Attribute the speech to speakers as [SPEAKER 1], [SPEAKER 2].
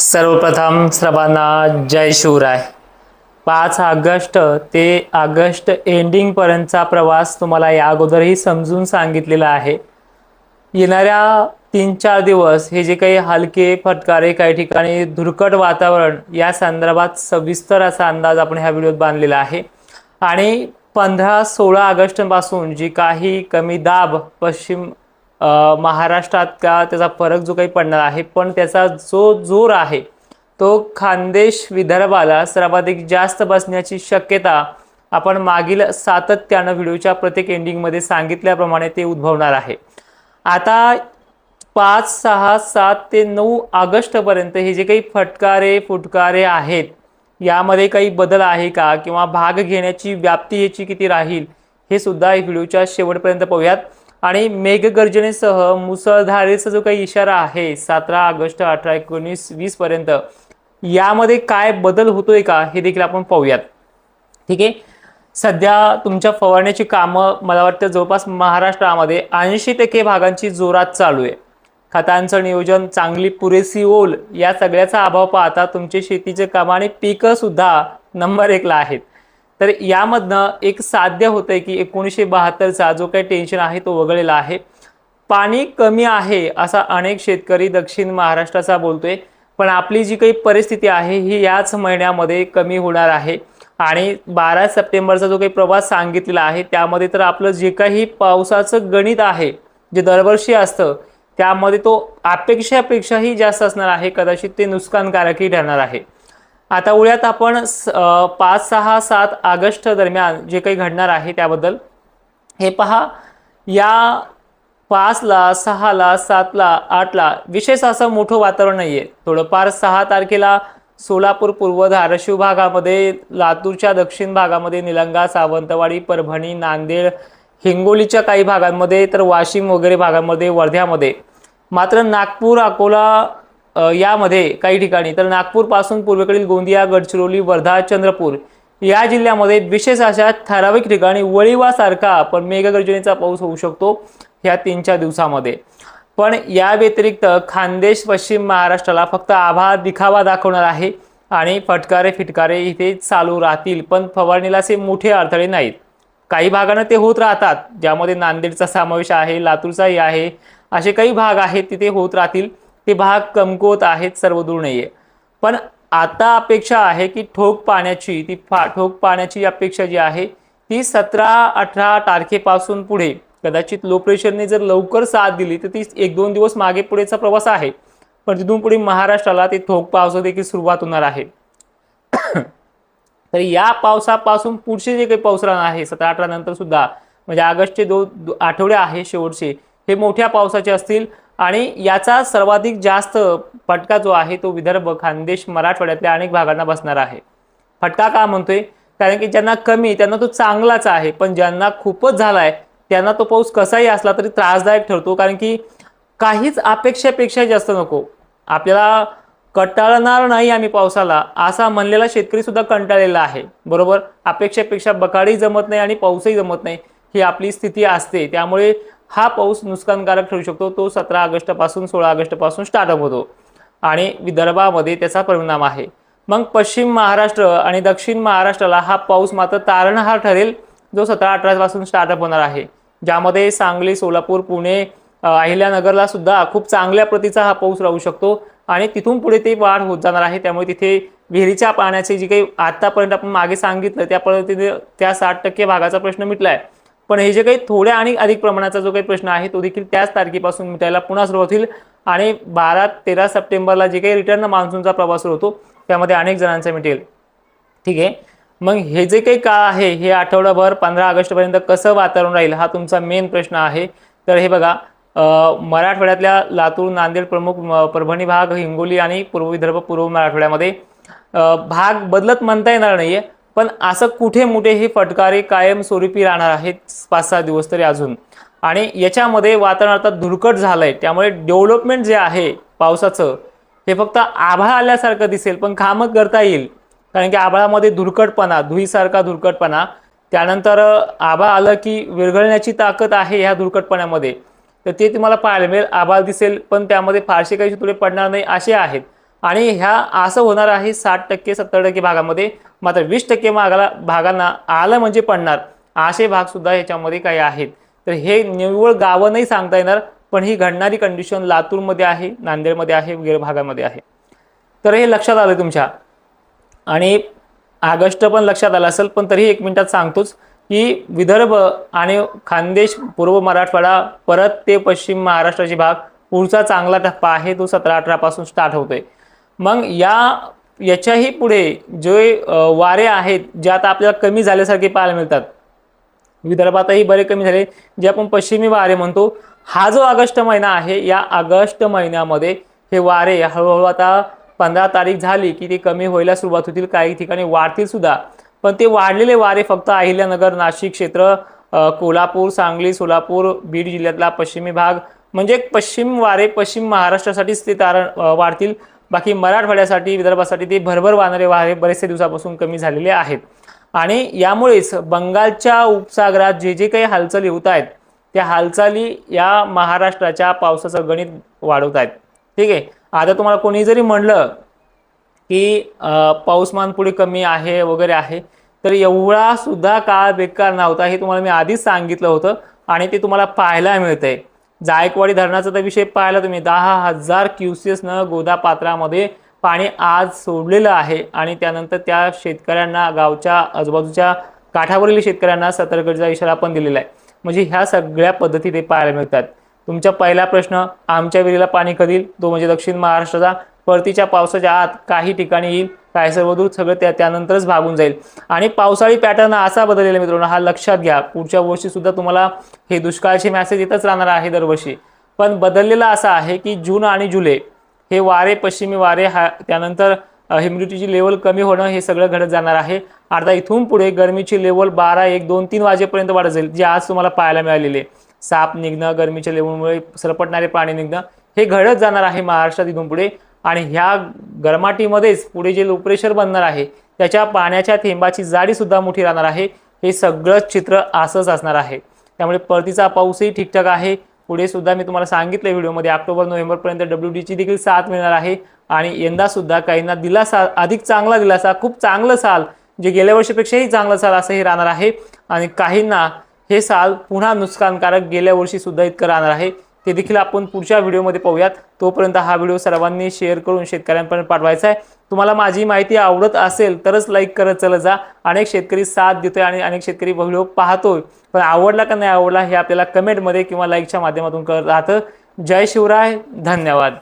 [SPEAKER 1] सर्वप्रथम सर्वांना जय शिवराय। 5 ऑगस्ट ते ऑगस्ट एंडिंगपर्यंतचा प्रवास तुम्हाला या अगोदरही समजून सांगितलेला आहे। येणाऱ्या 3-4 दिवस हे जे काही हलके फटकारे, काही ठिकाणी धुरकट वातावरण या संदर्भात सविस्तर असा अंदाज आपण ह्या व्हिडिओत बांधलेला आहे। आणि 15-16 ऑगस्टपासून जी काही कमी दाब पश्चिम महाराष्ट्रात का त्याचा फरक जो काही पडणार आहे, पण त्याचा जो जोर आहे तो खानदेश विदर्भाला सर्वाधिक जास्त बसण्याची शक्यता आपण मागील सातत्याने व्हिडिओच्या प्रत्येक एंडिंगमध्ये सांगितल्याप्रमाणे ते उद्भवणार आहे। आता 5, 6, 7 ते 9 ऑगस्टपर्यंत हे जे काही फटकारे फुटकारे आहेत यामध्ये काही बदल आहे का, किंवा भाग घेण्याची व्याप्ती याची किती राहील हे सुद्धा व्हिडिओच्या शेवटपर्यंत पाहूयात। आणि मेघगर्जनेसह मुसळधारेचा जो काही इशारा आहे 17 ऑगस्ट, 18, 19, 20 पर्यंत यामध्ये काय बदल होतोय का हे देखील आपण पाहूयात। ठीक आहे, सध्या तुमच्या फवारण्याची कामं मला वाटतं जवळपास महाराष्ट्रामध्ये 80% भागांची जोरात चालू आहे। खतांचं नियोजन, चांगली पुरेशी ओल या सगळ्याचा अभाव पाहता तुमचे शेतीचे काम आणि पिकं सुद्धा नंबर 1 ला आहेत। तर यामधनं एक साध्य होतंय की 1972चा जो काही टेन्शन आहे तो वगळलेला आहे। पाणी कमी आहे असा अनेक शेतकरी दक्षिण महाराष्ट्राचा बोलतोय, पण आपली जी काही परिस्थिती आहे ही याच महिन्यामध्ये कमी होणार आहे। आणि 12 सप्टेंबरचा जो काही प्रवास सांगितलेला आहे त्यामध्ये तर आपलं जे काही पावसाचं गणित आहे जे दरवर्षी असतं त्यामध्ये तो अपेक्षापेक्षाही जास्त असणार आहे, कदाचित ते नुकसानकारकही ठरणार आहे। आता उद्यात आपण 5, 6, 7 ऑगस्ट दरम्यान जे काही घडणार आहे त्याबद्दल हे पहा। या 5 ला, 6 ला, 7 ला, 8 ला विशेष असं मोठं वातावरण नाहीये। थोडंफार 6 तारखेला सोलापूर पूर्व धाराशिव भागामध्ये, लातूरच्या दक्षिण भागामध्ये, निलंगा, सावंतवाडी, परभणी, नांदेड, हिंगोलीच्या काही भागांमध्ये, तर वाशिम वगैरे भागांमध्ये, वर्ध्यामध्ये, मात्र नागपूर, अकोला यामध्ये काही ठिकाणी, तर नागपूर पासून पूर्वेकडील गोंदिया, गडचिरोली, वर्धा, चंद्रपूर या जिल्ह्यामध्ये विशेष अशा ठराविक ठिकाणी वळीवासारखा पण मेघगर्जनेचा पाऊस होऊ शकतो ह्या 3-4 दिवसामध्ये। पण या व्यतिरिक्त खानदेश पश्चिम महाराष्ट्राला फक्त आभाळ दिखावा दाखवणार आहे आणि फटकारे फिटकारे इथे चालू राहतील, पण फवारणीला असे मोठे अडथळे नाहीत। काही भागांना ते होत राहतात, ज्यामध्ये नांदेडचा समावेश आहे, लातूरचाही आहे, असे काही भाग आहेत तिथे होत राहतील। ते भाग कमकुवत आहेत, सर्वदूर नाहीये। पण आता अपेक्षा आहे की ठोक पाण्याची अपेक्षा जी आहे ती 17-18 तारखेपासून पुढे, कदाचित लो प्रेशरने जर लवकर साथ दिली तर ती 1-2 दिवस मागे पुढेचा प्रवास आहे, पण तिथून पुढे महाराष्ट्राला ते ठोक पावसाची देखील सुरुवात होणार आहे। तर या पावसापासून पुढचे जे काही पाऊस राहणार आहे 17-18 नंतर सुद्धा, म्हणजे ऑगस्टचे 2 आठवडे आहे शेवटचे, हे मोठ्या पावसाचे असतील। आणि याचा सर्वाधिक जास्त फटका जो आहे तो विदर्भ, खानदेश, मराठवाड्यातल्या अनेक भागांना बसणार आहे। फटका का म्हणतोय, कारण की ज्यांना कमी त्यांना तो चांगलाच आहे, पण ज्यांना खूपच झालाय त्यांना तो पाऊस कसाही असला तरी त्रासदायक ठरतो। कारण की काहीच अपेक्षेपेक्षा जास्त नको, आपल्याला कंटाळणार नाही आम्ही पावसाला असा म्हणलेला शेतकरी सुद्धा कंटाळलेला आहे, बरोबर। अपेक्षेपेक्षा बकाडी जमत नाही आणि पाऊसही जमत नाही, ही आपली स्थिती असते। त्यामुळे हा पाऊस नुकसानकारक ठरू शकतो। तो 17 ऑगस्ट पासून 16 ऑगस्ट पासून स्टार्टअप होतो आणि विदर्भामध्ये त्याचा परिणाम आहे। मग पश्चिम महाराष्ट्र आणि दक्षिण महाराष्ट्राला हा पाऊस मात्र तारणहार ठरेल, जो 17-18 पासून स्टार्टअप होणार आहे, ज्यामध्ये सांगली, सोलापूर, पुणे, अहिल्यानगरला सुद्धा खूप चांगल्या प्रतीचा हा पाऊस राहू शकतो आणि तिथून पुढे ते वाढ होत जाणार आहे। त्यामुळे तिथे विहिरीच्या पाण्याचे जे काही आतापर्यंत आपण मागे सांगितलं त्या पद्धतीने त्या 60% भागाचा प्रश्न मिटलाय, पण हे जे काही थोड्या आणि अधिक प्रमाणाचा जो काही प्रश्न आहे तो देखील त्याच तारखेपासून मिटायला पुन्हा सुरुवात होईल। आणि 12-13 सप्टेंबरला जे काही रिटर्न मान्सूनचा प्रवास सुरू होतो त्यामध्ये अनेक जणांचा मिटेल। ठीक आहे, मग हे जे काही काळ आहे हे आठवडाभर 15 ऑगस्ट पर्यंत कसं वातावरण राहील हा तुमचा मेन प्रश्न आहे। तर हे बघा, मराठवाड्यातल्या लातूर, नांदेड प्रमुख, परभणी भाग, हिंगोली आणि पूर्व विदर्भ, पूर्व मराठवाड्यामध्ये भाग बदलत म्हणता येणार नाहीये, पण असं कुठे मोठे हे फटकारे कायम स्वरूपी राहणार आहेत 5-6 दिवस तरी अजून। आणि याच्यामध्ये वातावरण आता धुरकट झालंय, त्यामुळे डेव्हलपमेंट जे आहे पावसाचं हे फक्त आभाळ आल्यासारखं दिसेल, पण कामं करता येईल। कारण की आभाळामध्ये धुरकटपणा, धुईसारखा धुरकटपणा, त्यानंतर आभाळ आलं की विरघळण्याची ताकद आहे ह्या धुरकटपणामध्ये, तर ते तुम्हाला पाहायला मिळेल। आभाळ दिसेल पण त्यामध्ये फारसे काही तुळे पडणार नाही असे आहेत, आणि ह्या असं होणार आहे 60% 70% भागामध्ये, मात्र 20% भागांना आलं म्हणजे पडणार असे भाग सुद्धा ह्याच्यामध्ये काही आहेत. तर हे निव्वळ गावं नाही सांगता येणार, पण ही घडणारी कंडिशन लातूरमध्ये आहे, नांदेडमध्ये आहे, वगैरे भागामध्ये आहे. तर हे लक्षात आलं तुमच्या. आणि ऑगस्ट पण लक्षात आलं असेल, पण तरी 1 मिनिटात सांगतोच की विदर्भ आणि खानदेश, पूर्व मराठवाडा, परत ते पश्चिम महाराष्ट्राचे भाग, पुढचा चांगला टप्पा आहे तो 17-18 पासून स्टार्ट होतोय. मग याच्याही पुढे जे वारे आहेत जे आता आपल्याला कमी झाल्यासारखे पाहायला मिळतात, विदर्भातही बरे कमी झाले, जे आपण पश्चिमी वारे म्हणतो, हा जो ऑगस्ट महिना आहे, या ऑगस्ट महिन्यामध्ये हे वारे हळूहळू आता 15 तारीख झाली की ते कमी व्हायला सुरुवात होतील, काही ठिकाणी वाढतील सुद्धा. पण ते वाढलेले वारे फक्त अहिल्यानगर, नाशिक क्षेत्र, कोल्हापूर, सांगली, सोलापूर, बीड जिल्ह्यातला पश्चिमी भाग, म्हणजे पश्चिम वारे पश्चिम महाराष्ट्रासाठीच ते वाढतील. बाकी मराठवाड्यासाठी, विदर्भासाठी ते भरभर वाहणारे वारे बरेचसे दिवसापासून कमी झालेले आहेत. आणि यामुळेच बंगालच्या उपसागरात जे जे काही हालचाली होत आहेत, त्या हालचाली या महाराष्ट्राच्या पावसाचं गणित वाढवत आहेत. ठीक आहे. आता तुम्हाला कोणी जरी म्हणलं की पाऊसमान पुढे कमी आहे वगैरे आहे, तर एवढा सुद्धा काळ बेकार नव्हता, हे तुम्हाला मी आधीच सांगितलं होतं आणि ते तुम्हाला पाहायला मिळतंय. जायकवाडी धरणाचा तर विषय पाहिला तुम्ही, 10,000 क्युसेसनं गोदापात्रामध्ये पाणी आज सोडलेलं आहे. आणि त्यानंतर त्या शेतकऱ्यांना, गावच्या आजूबाजूच्या काठावरील शेतकऱ्यांना सतर्कतेचा इशारा पण दिलेला आहे. म्हणजे ह्या सगळ्या पद्धती ते पाहायला मिळतात. तुमचा पहिला प्रश्न, आमच्या विहिरीला पाणी कधी येईल, तो म्हणजे दक्षिण महाराष्ट्राचा. परतीच्या पावसाच्या आत काही ठिकाणी येईल, काय सर्वदूर सगळं त्यानंतरच भागून जाईल. आणि पावसाळी पॅटर्न असा बदललेला मित्रांनो, हा लक्षात घ्या. पुढच्या वर्षी सुद्धा तुम्हाला हे दुष्काळाचे मेसेज येतच राहणार आहे दरवर्षी, पण बदललेला असा आहे की जून आणि जुलै हे वारे, पश्चिमी वारे, त्यानंतर ह्युमिडिटीची लेवल कमी होणं, हे सगळं घडत जाणार आहे. आता इथून पुढे गरमीची लेवल 12, 1, 2, 3 वाजेपर्यंत वाढत जाईल, जे आज तुम्हाला पाहायला मिळालेले. साप निघणं, गरमीच्या लेवलमुळे सरपटणारे प्राणी निघणं, हे घडत जाणार आहे महाराष्ट्रात इथून पुढे. आणि ह्या गरमाटीमध्येच पुढे जे लो प्रेशर बनणार आहे, त्याच्या पाण्याच्या थेंबाची जाडी सुद्धा मोठी राहणार आहे. हे सगळं चित्र असंच असणार आहे. त्यामुळे परतीचा पाऊसही ठीकठाक आहे. पुढे सुद्धा मी तुम्हाला सांगितलं व्हिडिओमध्ये, ऑक्टोबर नोव्हेंबरपर्यंत WDची देखील साथ मिळणार आहे. आणि यंदा सुद्धा काहींना दिलासा, अधिक चांगला दिलासा, खूप चांगलं साल, जे गेल्या वर्षीपेक्षाही चांगलं साल असंही राहणार आहे. आणि काहींना हे साल पुन्हा नुकसानकारक, गेल्या वर्षी सुद्धा इतकं राहणार आहे. ते देखील आपण पुढच्या व्हिडिओमध्ये पाहूयात. तोपर्यंत हा व्हिडिओ सर्वांनी शेअर करून शेतकऱ्यांपर्यंत पाठवायचा आहे. तुम्हाला माझी माहिती आवडत असेल तरच लाईक करत चला जा. अनेक शेतकरी साथ देतोय आणि अनेक शेतकरी व्हिडिओ पाहतोय, पण आवडला का नाही आवडला हे आपल्याला कमेंटमध्ये किंवा लाईकच्या माध्यमातून कळत राहतं. जय शिवराय, धन्यवाद.